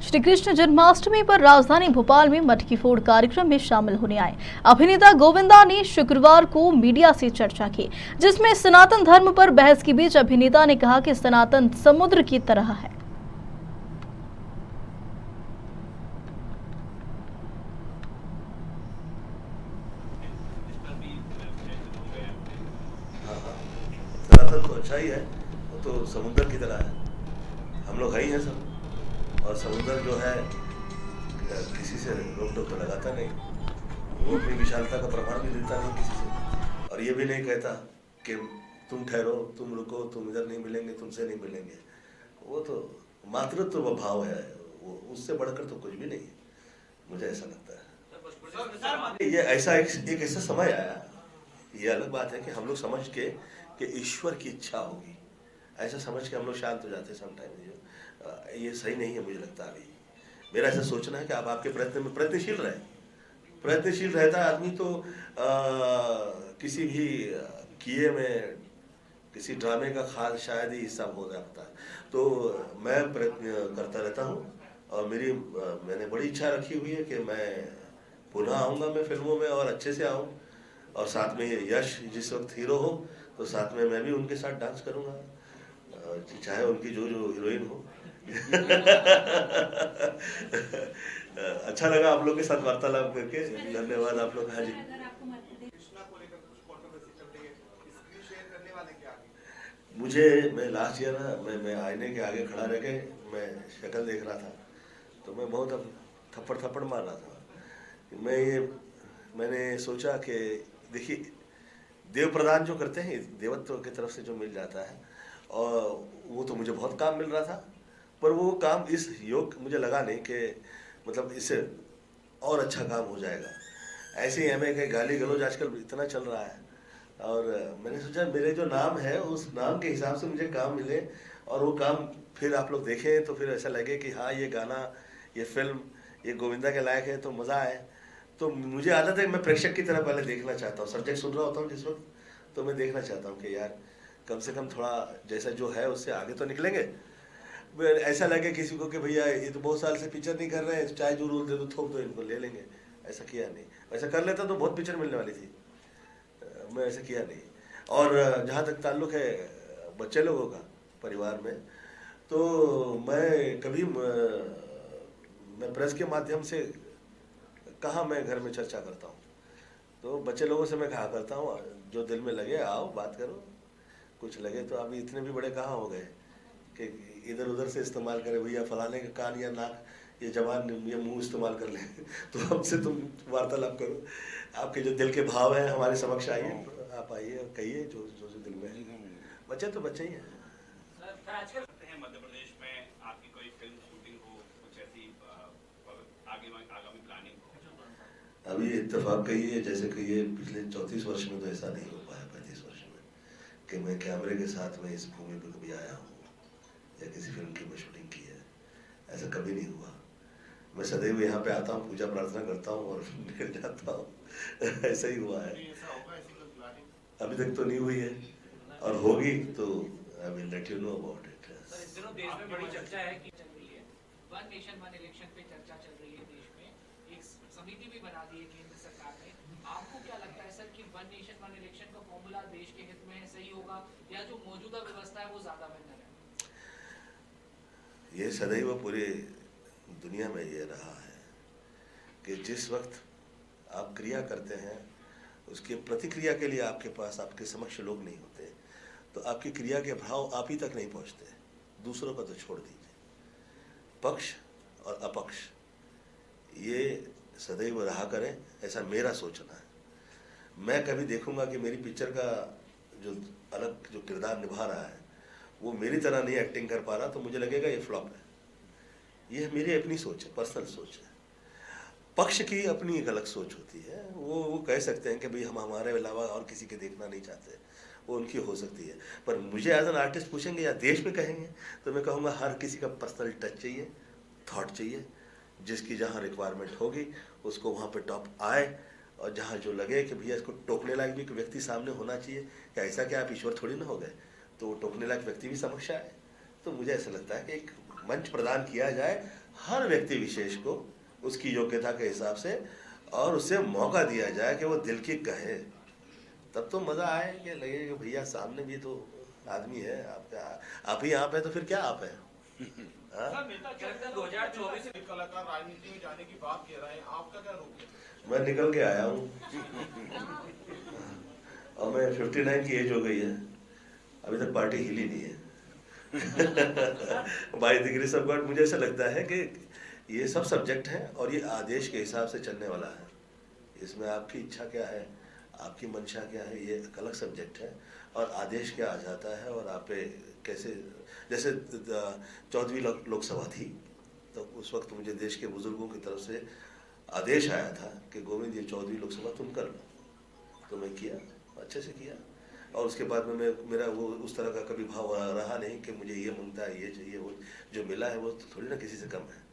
श्री कृष्ण जन्माष्टमी पर राजधानी भोपाल में मटकी फोड़ कार्यक्रम में शामिल होने आए अभिनेता गोविंदा ने शुक्रवार को मीडिया से चर्चा की, जिसमें सनातन धर्म पर बहस के बीच अभिनेता ने कहा कि सनातन समुद्र की तरह है। सनातन तो अच्छा ही है, वो तो समुद्र की तरह है। हम लोग है ही हैं सब, और समुद्र जो है किसी से रोक टोक तो लगाता नहीं, वो अपनी विशालता का प्रमाण भी देता नहीं किसी से, और ये भी नहीं कहता कि तुम ठहरो, तुम रुको, तुम इधर नहीं मिलेंगे, तुमसे नहीं मिलेंगे। वो तो मातृत्व भाव है, वो उससे बढ़कर तो कुछ भी नहीं है, मुझे ऐसा लगता है। ये ऐसा एक ऐसा समय आया, ये अलग बात है कि हम लोग समझ के कि ईश्वर की इच्छा होगी, ऐसा समझ के हम लोग शांत हो जाते हैं समटाइम। ये सही नहीं है मुझे लगता। अभी मेरा ऐसा सोचना है कि आप आपके प्रयत्न में प्रयत्नशील रहता है आदमी, तो किसी भी किए में किसी ड्रामे का खास शायद ही हिस्सा हो जाता है। तो मैं प्रयत्न करता रहता हूँ, और मैंने बड़ी इच्छा रखी हुई है कि मैं पुनः आऊँगा मैं फिल्मों में, और अच्छे से आऊँ, और साथ में यश जिस वक्त हीरो हो तो साथ में मैं भी उनके साथ डांस करूँगा, चाहे उनकी जो हीरोइन हो। अच्छा लगा आप लोग के साथ वार्तालाप करके, धन्यवाद आप लोग। हाँ जी, मैं लास्ट ईयर ना मैं आईने के आगे खड़ा रह के मैं शक्ल देख रहा था, तो मैं बहुत अब थप्पड़ मार रहा था। मैंने सोचा कि देखिए, देव प्रदान जो करते हैं देवत्व की तरफ से जो मिल जाता है, और वो तो मुझे बहुत काम मिल रहा था, पर वो काम इस योग मुझे लगा नहीं कि मतलब इससे और अच्छा काम हो जाएगा। ऐसे ही हमें कहीं गाली गलौज आजकल इतना चल रहा है, और मैंने सोचा मेरे जो नाम है उस नाम के हिसाब से मुझे काम मिले, और वो काम फिर आप लोग देखें तो फिर ऐसा लगे कि हाँ ये गाना, ये फिल्म, ये गोविंदा के लायक है, तो मज़ा आए। तो मुझे आदत है, मैं प्रेक्षक की तरह पहले देखना चाहता हूँ, सब्जेक्ट सुन रहा होता हूँ जिस वक्त, तो मैं देखना चाहता हूँ कि यार कम से कम थोड़ा जैसा जो है उससे आगे तो निकलेंगे। ऐसा लगे किसी को कि भैया ये तो बहुत साल से पिक्चर नहीं कर रहे हैं, चाहे जो रोल दे दो थोप दो इनको ले लेंगे, ऐसा किया नहीं। ऐसा कर लेता तो बहुत पिक्चर मिलने वाली थी, मैं ऐसा किया नहीं। और जहाँ तक ताल्लुक़ है बच्चे लोगों का परिवार में, तो मैं प्रेस के माध्यम से कहाँ मैं घर में चर्चा करता हूँ, तो बच्चे लोगों से मैं कहा करता हूँ जो दिल में लगे आओ बात करो, कुछ लगे तो अभी इतने भी बड़े कहाँ हो गए कि इधर उधर से इस्तेमाल करें, भैया फलाने का कान या नाक ये जबान ये मुंह इस्तेमाल कर ले। तो हमसे तुम वार्तालाप करो, आपके जो दिल के भाव हैं हमारे समक्ष आइए, आप आइए और कहिए जो जो जो दिल में है। बच्चे तो बच्चे ही हैं। आजकल मध्य प्रदेश में आपकी कोई फिल्म शूटिंग हो, कुछ ऐसी आगामी प्लानिंग हो? अभी इत्तेफाक कही है, जैसे कि ये पिछले 34 वर्ष में तो ऐसा नहीं हो पाया, 35 वर्ष में, कि मैं कैमरे के साथ में इस भूमि पर कभी आया हूँ या किसी फिल्म की मैं शूटिंग की है, ऐसा कभी नहीं हुआ। मैं सदैव यहाँ पे आता हूँ, पूजा प्रार्थना करता हूँ और निकल जाता हूँ। ऐसा ही हुआ है, अभी तक तो नहीं हुई है, और होगी तो I will let you know about it. इस दिनों देश में बड़ी चर्चा है कि चल रही है वन नेशन वन इलेक्शन पे चर्चा चल रही है, देश में एक समिति भी बना दी है केंद्र सरकार ने। आपको क्या लगता है सर कि वन नेशन वन इलेक्शन का फॉर्मूला देश के हित में सही होगा, या जो मौजूदा व्यवस्था है वो ज्यादा बेहतर है? ये सदैव पूरी दुनिया में ये रहा है कि जिस वक्त आप क्रिया करते हैं उसकी प्रतिक्रिया के लिए आपके पास आपके समक्ष लोग नहीं होते, तो आपकी क्रिया के भाव आप ही तक नहीं पहुंचते, दूसरों का तो छोड़ दीजिए। पक्ष और अपक्ष ये सदैव रहा करें, ऐसा मेरा सोचना है। मैं कभी देखूंगा कि मेरी पिक्चर का जो अलग जो किरदार निभा रहा है वो मेरी तरह नहीं एक्टिंग कर पा रहा, तो मुझे लगेगा ये फ्लॉप है। ये मेरी अपनी सोच है, पर्सनल सोच है। पक्ष की अपनी एक अलग सोच होती है, वो कह सकते हैं कि भाई हम हमारे अलावा और किसी के देखना नहीं चाहते, वो उनकी हो सकती है। पर मुझे एज एन आर्टिस्ट पूछेंगे या देश में कहेंगे तो मैं कहूँगा हर किसी का पर्सनल टच चाहिए, थॉट चाहिए, जिसकी जहाँ रिक्वायरमेंट होगी उसको वहाँ पे टॉप आए, और जहाँ जो लगे कि भैया इसको टोकने लायक भी व्यक्ति सामने होना चाहिए, कि ऐसा क्या आप ईश्वर थोड़ी ना हो गए, तो वो टोकने लायक व्यक्ति भी समक्ष आए। तो मुझे ऐसा लगता है कि एक मंच प्रदान किया जाए हर व्यक्ति विशेष को उसकी योग्यता के हिसाब से और उसे मौका दिया जाए कि वो दिल की कहे, तब तो मज़ा आए कि लगे कि भैया सामने भी तो आदमी है, आप ही आप है तो फिर क्या आप है। हाँ? नेता 2024 में कलाकार राजनीति में जाने की बात कह रहे हैं, आपका क्या रोक है? मैं निकल के आया हूँ और मैं 59 की एज हो गई है, अभी तक पार्टी हिली नहीं है। By the grace of God मुझे ऐसा लगता है कि ये सब सब्जेक्ट हैं और ये आदेश के हिसाब से चलने वाला है। इसमें आपकी इच्छा क्या है, आपकी मंशा क्या है, ये एक अलग सब्जेक्ट है, और आदेश क्या आ जाता है और आप पे कैसे, जैसे 14वीं लोकसभा थी तो उस वक्त मुझे देश के बुजुर्गों की तरफ से आदेश आया था कि गोविंद ये 14वीं लोकसभा तुम कर लो, तो मैं किया, अच्छे से किया, और उसके बाद में मेरा वो उस तरह का कभी भाव रहा नहीं कि मुझे ये मिलता है, ये चाहिए, वो जो मिला है वो थोड़ी ना किसी से कम है।